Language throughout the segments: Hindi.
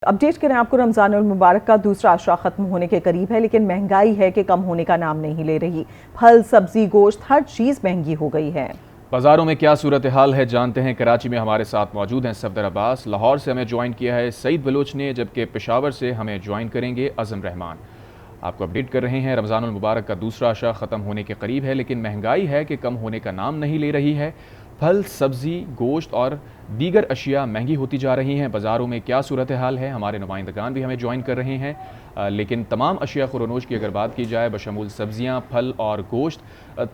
अपडेट करें आपको, रमजानुल मुबारक का दूसरा आशरा खत्म होने के करीब है, लेकिन महंगाई है कि कम होने का नाम नहीं ले रही। फल, सब्जी, गोश्त, हर चीज महंगी हो गई है। बाजारों में क्या सूरत हाल है जानते हैं। कराची में हमारे साथ मौजूद हैं सफदर अब्बास। लाहौर से हमें ज्वाइन किया है सईद बलोच ने, जबकि पेशावर से हमें ज्वाइन करेंगे अज़म रहमान। आपको अपडेट कर रहे हैं, रमजानुल मुबारक का दूसरा आशरा ख़त्म होने के करीब है, लेकिन महंगाई है कि कम होने का नाम नहीं ले रही है। फल, सब्जी, गोश्त और दीगर अशिया महंगी होती जा रही हैं। बाज़ारों में क्या सूरत हाल है, हमारे नुमाइंदगान भी हमें ज्वाइन कर रहे हैं। लेकिन तमाम अशिया खुरोनोश की अगर बात की जाए, बशमूल सब्जियाँ, फल और गोश्त,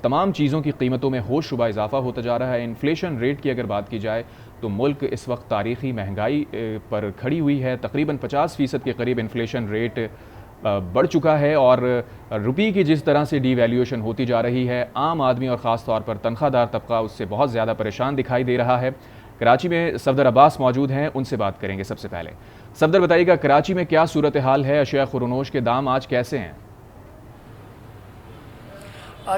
तमाम चीज़ों की कीमतों में होशरुबा इजाफा होता जा रहा है। इन्फ्लेशन रेट की अगर बात की जाए तो मुल्क इस वक्त तारीख़ी महंगाई पर खड़ी हुई है। तकरीबन 50% के करीब इन्फ्लेशन रेट बढ़ चुका है और रुपये की जिस तरह से डीवैल्यूएशन होती जा रही है, आम आदमी और ख़ास तौर पर तनख्वाहदार तबका उससे बहुत ज़्यादा परेशान दिखाई दे रहा है। कराची में सफदर अब्बास मौजूद हैं, उनसे बात करेंगे। सबसे पहले सफदर बताइएगा, कराची में क्या सूरत हाल है, अशिया खुरोनोश के दाम आज कैसे हैं?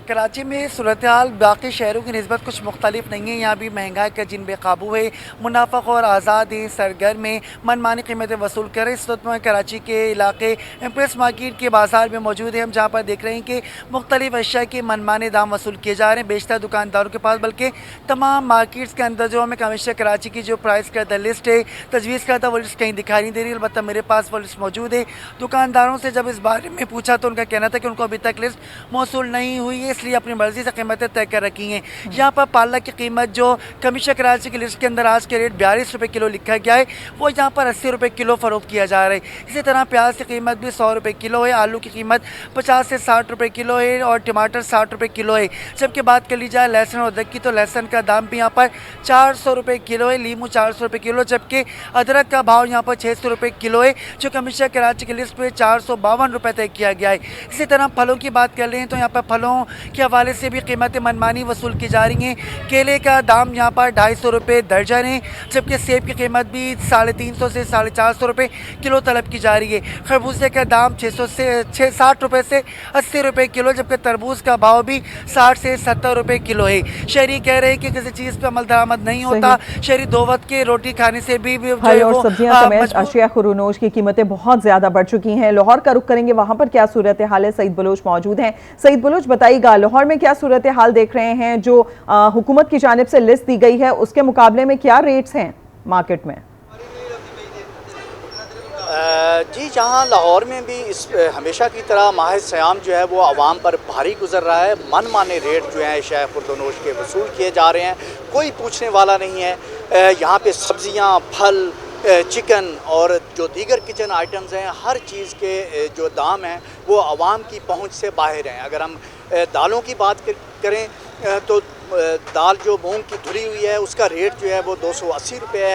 कराची में सूरत हाल बाकी शहरों की निस्बत कुछ मुख्तलिफ नहीं है। यहाँ भी महंगाई का जिन बेकाबू है, मुनाफा और आज़ाद है, सरगर्म में मनमानी कीमतें वसूल कर रहे। इस वक्त में कराची के इलाके एम्प्रेस मार्केट के बाज़ार में मौजूद है हम, जहाँ पर देख रहे हैं कि मुख्तलिफ अशिया के मनमाने दाम वसूल किए जा रहे हैं बेशतर दुकानदारों के पास, बल्कि तमाम मार्केट्स के अंदर जो हमें हमेशा कराची की जो प्राइस करदा लिस्ट है, तजवीज़ करदा वो लिस्ट कहीं दिखाई नहीं दे रही। अलबत्ता मेरे पास वो लिस्ट मौजूद है। दुकानदारों से जब इस बारे में पूछा तो उनका कहना था कि उनको अभी तक लिस्ट मौसूल नहीं हुई, इसलिए अपनी मर्जी से कीमतें तय कर रखी हैं। यहाँ पर पालक की कीमत जो कमीशन कराची की लिस्ट के अंदर आज के रेट 42 रुपये किलो लिखा गया है, वो यहाँ पर 80 रुपये किलो फ़रोख्त किया जा रहा है। इसी तरह प्याज की कीमत भी 100 रुपये किलो है, आलू की कीमत 50 से 60 रुपये किलो है और टमाटर 60 रुपये किलो है। जबकि बात कर ली जाए लहसुन और अदरक की, तो लहसुन का दाम भी यहाँ पर 400 रुपये किलो है, लीमू 400 रुपये किलो, जबकि अदरक का भाव यहाँ पर 600 रुपये किलो है, जो कमीशन कराची की लिस्ट पर 452 रुपये तय किया गया है। इसी तरह फलों की बात कर लें तो यहाँ पर फलों के हवाले से भी कीमतें मनमानी वसूल की जा रही हैं। केले का दाम यहाँ पर 250 रुपये दर्जन है, जबकि सेब की कीमत भी 350 से 450 रुपये किलो तलब की जा रही है। खरबूजे का दाम 60 रुपये से 80 रुपये किलो, जबकि तरबूज का भाव भी 60 से 70 रुपये किलो है। शहरी कह रहे हैं कि किसी चीज़ पर अमल दरामद नहीं होता, शहरी दो वक्त के रोटी खाने से भी फल और सब्जियां समेत अशिया खुरोनोश की कीमतें बहुत ज्यादा बढ़ चुकी हैं। लाहौर का रुख करेंगे, वहां पर क्या सूरत हाल है। सईद बलोच मौजूद हैं। सईद बलोच बताइएगा, लाहौर में क्या सूरत हाल देख रहे हैं? जो हुकूमत की जानिब से लिस्ट दी गई है उसके मुकाबले में क्या रेट्स हैं मार्केट में? जी, जहाँ लाहौर में भी इस हमेशा की तरह माह सयाम जो है वो आवाम पर भारी गुजर रहा है। मनमाने रेट जो हैं अशिया खुर्दनोश के वसूल किए जा रहे हैं, कोई पूछने वाला नहीं है। यहाँ पे सब्जियाँ, फल, चिकन और जो दीगर किचन आइटम्स हैं, हर चीज़ के जो दाम हैं वो आवाम की पहुंच से बाहर हैं। अगर हम दालों की बात करें तो दाल जो मूंग की धुली हुई है उसका रेट जो है वो 280 रुपये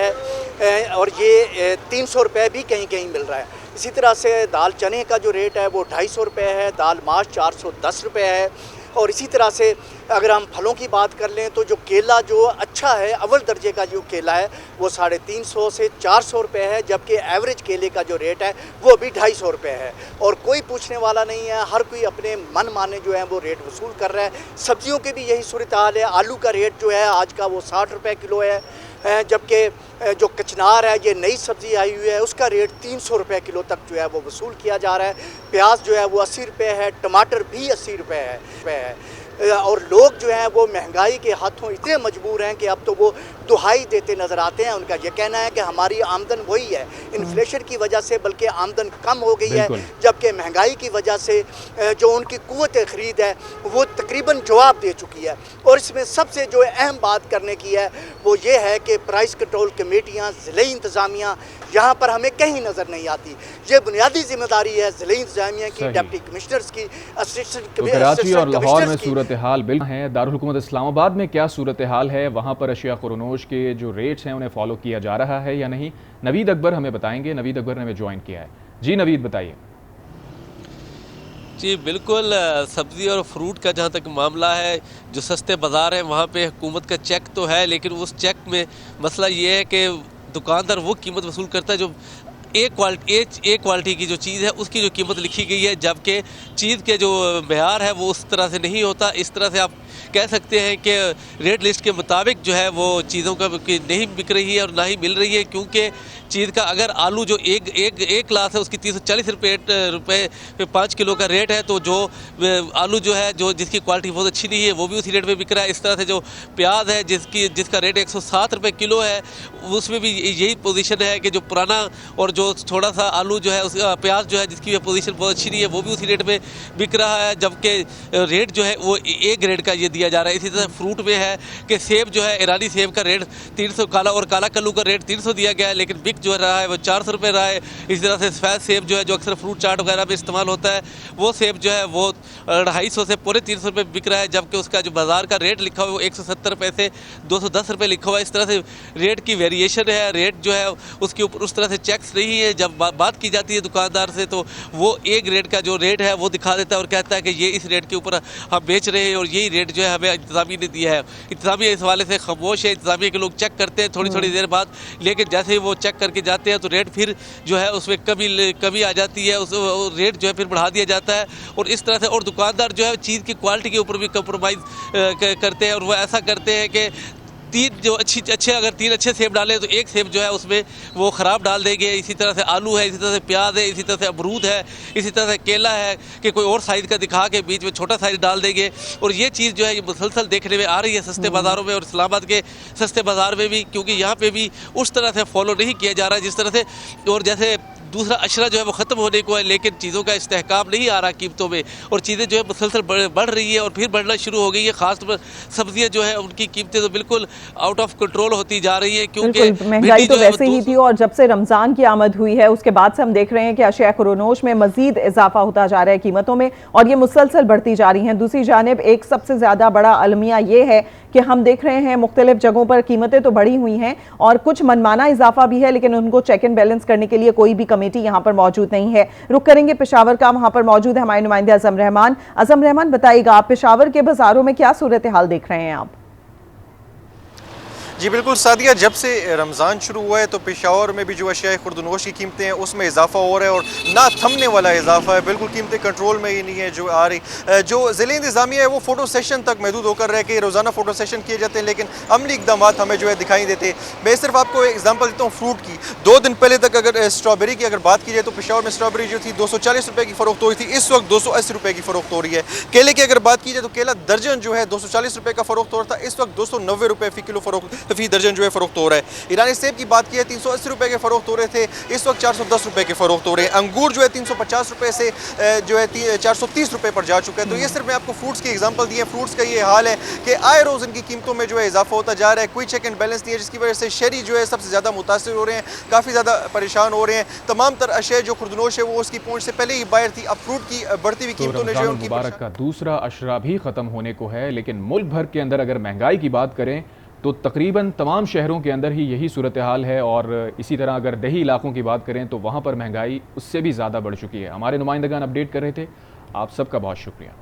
है और ये 300 रुपये भी कहीं कहीं मिल रहा है। इसी तरह से दाल चने का जो रेट है वो 250 रुपये है, दाल माश 410 रुपये है। और इसी तरह से अगर हम फलों की बात कर लें तो जो केला जो अच्छा है, अव्वल दर्जे का जो केला है वो 350 से 400 रुपये है, जबकि एवरेज केले का जो रेट है वो भी 250 रुपये है। और कोई पूछने वाला नहीं है, हर कोई अपने मन माने जो है वो रेट वसूल कर रहा है। सब्जियों के भी यही सूरत हाल है। आलू का रेट जो है आज का वो 60 रुपये किलो है, जबकि जो कचनार है, ये नई सब्ज़ी आई हुई है, उसका रेट 300 रुपये किलो तक जो है वो वसूल किया जा रहा है। प्याज जो है वो 80 रुपये है, टमाटर भी 80 रुपये है। और लोग जो हैं वो महंगाई के हाथों इतने मजबूर हैं कि अब तो वो दुहाई देते नज़र आते हैं। उनका ये कहना है कि हमारी आमदन वही है, इन्फ्लेशन की वजह से बल्कि आमदन कम हो गई है, जबकि महंगाई की वजह से जो उनकी कुव्वत ख़रीद है वो तकरीबन जवाब दे चुकी है। और इसमें सबसे जो अहम बात करने की है वो ये है कि प्राइस कंट्रोल कमेटियाँ, ज़िले इंतज़ामिया यहाँ पर हमें कहीं नज़र नहीं आती। ये बुनियादी जिम्मेदारी है ज़िले इंतज़ामिया की, डिप्टी कमिश्नर्स की, असिस्टेंट कराची और लाहौर में सूरत हाल बिल्कुल है। दारुल हुकूमत इस्लामाबाद में क्या सूरत हाल है? वहाँ पर अशिया खुरोनोश के जो रेट्स हैं उन्हें फॉलो किया जा रहा है या नहीं? नवीद अकबर हमें बताएंगे। नवीद अकबर ने हमें ज्वाइन किया है। जी नवीद बताइए। जी बिल्कुल, सब्ज़ी और फ्रूट का जहाँ तक मामला है, जो सस्ते बाज़ार हैं वहाँ पे हुकूमत का चेक तो है, लेकिन उस चेक में मसला ये है कि दुकानदार वो कीमत वसूल करता है जो एक क्वालिटी की जो चीज़ है उसकी जो कीमत लिखी गई है, जबकि चीज़ के जो मेयार है वो उस तरह से नहीं होता। इस तरह से आप कह सकते हैं कि रेट लिस्ट के मुताबिक जो है वो चीज़ों का नहीं बिक रही है और ना ही मिल रही है, क्योंकि चीज़ का। अगर आलू जो एक ग्लास है उसकी 340 रुपये 5 किलो का रेट है, तो जो आलू जो है जो जिसकी क्वालिटी बहुत अच्छी नहीं है वो भी उसी रेट पे बिक रहा है। इस तरह से जो प्याज है जिसका रेट 107 रुपये किलो है, उसमें भी यही पोजीशन है कि जो पुराना और जो थोड़ा सा आलू जो है उसका प्याज जो है जिसकी पोजीशन बहुत अच्छी नहीं है वो भी उसी रेट पे बिक रहा है, जबकि रेट जो है वो ए ग्रेड का ये दिया जा रहा है। इसी तरह फ्रूट में है कि सेब जो है ईरानी सेब का रेट 300, काला कल्लू का रेट 300 दिया गया है, लेकिन बिक जो रहा है वो 400 रुपये रहा है। इसी तरह से सफ़ेद सेब जो है जो अक्सर फ्रूट चाट वगैरह में इस्तेमाल होता है, वो सेब जो है वो 250 से पूरे 300 रुपये बिक रहा है, जबकि उसका जो बाज़ार का रेट लिखा हुआ है वो 170 रुपये से 210 रुपये लिखा हुआ है। इस तरह से रेट की वेरिएशन है। रेट जो है उसके ऊपर उस तरह से चेक्स नहीं है। जब बात की जाती है दुकानदार से तो वो ए ग्रेड का जो रेट है वो दिखा देता है और कहता है कि ये इस रेट के ऊपर हम बेच रहे हैं और यही रेट जो है हमें इंतज़ामिया ने दिया है। इंतज़ामिया इस हवाले से खामोश है। इंतज़ामिया के लोग चेक करते हैं थोड़ी देर बाद, लेकिन जैसे ही वो चेक करके जाते हैं तो रेट फिर जो है उसमें कमी आ जाती है, उस रेट जो है फिर बढ़ा दिया जाता है। और इस तरह से और दुकानदार जो है चीज़ की क्वालिटी के ऊपर भी कंप्रोमाइज़ करते हैं, और वो ऐसा करते हैं कि अगर तीन अच्छे सेब डालें तो एक सेब जो है उसमें वो ख़राब डाल देंगे। इसी तरह से आलू है, इसी तरह से प्याज है, इसी तरह से अमरूद है, इसी तरह से केला है कि कोई और साइज़ का दिखा के बीच में छोटा साइज़ डाल देंगे। और ये चीज़ जो है ये मुसलसल देखने में आ रही है सस्ते बाज़ारों में और इस्लामाबाद के सस्ते बाज़ार में भी, क्योंकि यहाँ पे भी उस तरह से फॉलो नहीं किया जा रहा है जिस तरह से। और जैसे दूसरा अशरा जो है वो ख़त्म होने को है, लेकिन चीज़ों का इस्तेहकाम नहीं आ रहा कीमतों में, और चीज़ें जो है मुसलसल बढ़ रही है और फिर बढ़ना शुरू हो गई है। ख़ासतौर पर सब्जियाँ जो है उनकी कीमतें तो बिल्कुल आउट ऑफ कंट्रोल होती जा रही है, क्योंकि महंगाई तो वैसे ही थी और जब से रमज़ान की आमद हुई है उसके बाद से हम देख रहे हैं कि अशिया खुरोनोश में मजीद इजाफा होता जा रहा है कीमतों में, और ये मुसलसल बढ़ती जा रही हैं। दूसरी जानिब एक सबसे ज़्यादा बड़ा अलमिया ये है कि हम देख रहे हैं मुख्तलिफ जगहों पर कीमतें तो बढ़ी हुई हैं और कुछ मनमाना इजाफा भी है, लेकिन उनको चेक एंड बैलेंस करने के लिए कोई भी कमेटी यहाँ पर मौजूद नहीं है। रुक करेंगे पेशावर का, वहाँ पर मौजूद है हमारे नुमाइंदे अज़म रहमान। अज़म रहमान, बताइएगा आप पेशावर के बाज़ारों में क्या सूरत हाल देख रहे हैं आप? जी बिल्कुल सादिया, जब से रमज़ान शुरू हुआ है तो पेशावर में भी जो अशिया खुर्दनोश की कीमतें हैं उसमें इजाफा हो रहा है और ना थमने वाला इजाफा है। बिल्कुल कीमतें कंट्रोल में ही नहीं है जो आ रही। जो ज़िले इंतज़ामिया है वो फ़ोटो सेशन तक महदूद होकर रह के रोज़ाना फ़ोटो सेशन किए जाते हैं, लेकिन अमली इकदाम हमें जो है दिखाई देते। मैं सिर्फ आपको एग्जाम्पल देता हूँ फ्रूट की। 2 दिन पहले तक अगर स्ट्रॉबेरी की अगर बात की जाए तो पेशावर में स्ट्रॉबेरी जो थी 240 रुपये की फ़रोख्त हो रही थी, इस वक्त 280 रुपये की फ़रोख्त हो रही है। केले की अगर बात की जाए तो केला दर्जन जो है 240 रुपये का फ़रोख्त हो रहा था, इस वक्त 290 रुपये फ़ी किलो फ़ी दर्जन जो है फ़रोख्त हो रहा है। ईरानी सेब की बात की है 380 रुपये के फ़रोख्त हो रहे थे, इस वक्त 410 रुपये के फ़रोख्त हो रहे हैं। अंगूर जो है 350 रुपये से जो है 430 रुपये पर जा चुका है। तो ये सिर्फ मैं आपको फ्रूट्स की एग्जांपल दी है। फ्रूट्स का ये हाल है कि आए रोज़ इनकी कीमतों में जो है इजाफा होता जा रहा है। कोई चेक एंड बैलेंस नहीं है, जिसकी वजह से शहरी जो है सबसे ज़्यादा मुतासिर हो रहे हैं, काफ़ी ज़्यादा परेशान हो रहे हैं। तमाम तर अशय जो खुर्दनोश है वो उसकी पहुँच से पहले ही बाहर थी। अब फ्रूट की बढ़ती हुई कीमतों ने जो है उनकी मुबारक का दूसरा अशरा भी ख़त्म होने को है, लेकिन मुल्क भर के अंदर अगर महंगाई की बात करें तो तकरीबन तमाम शहरों के अंदर ही यही सूरत हाल है। और इसी तरह अगर दही इलाकों की बात करें तो वहाँ पर महंगाई उससे भी ज़्यादा बढ़ चुकी है। हमारे नुमाइंदगान अपडेट कर रहे थे। आप सबका बहुत शुक्रिया।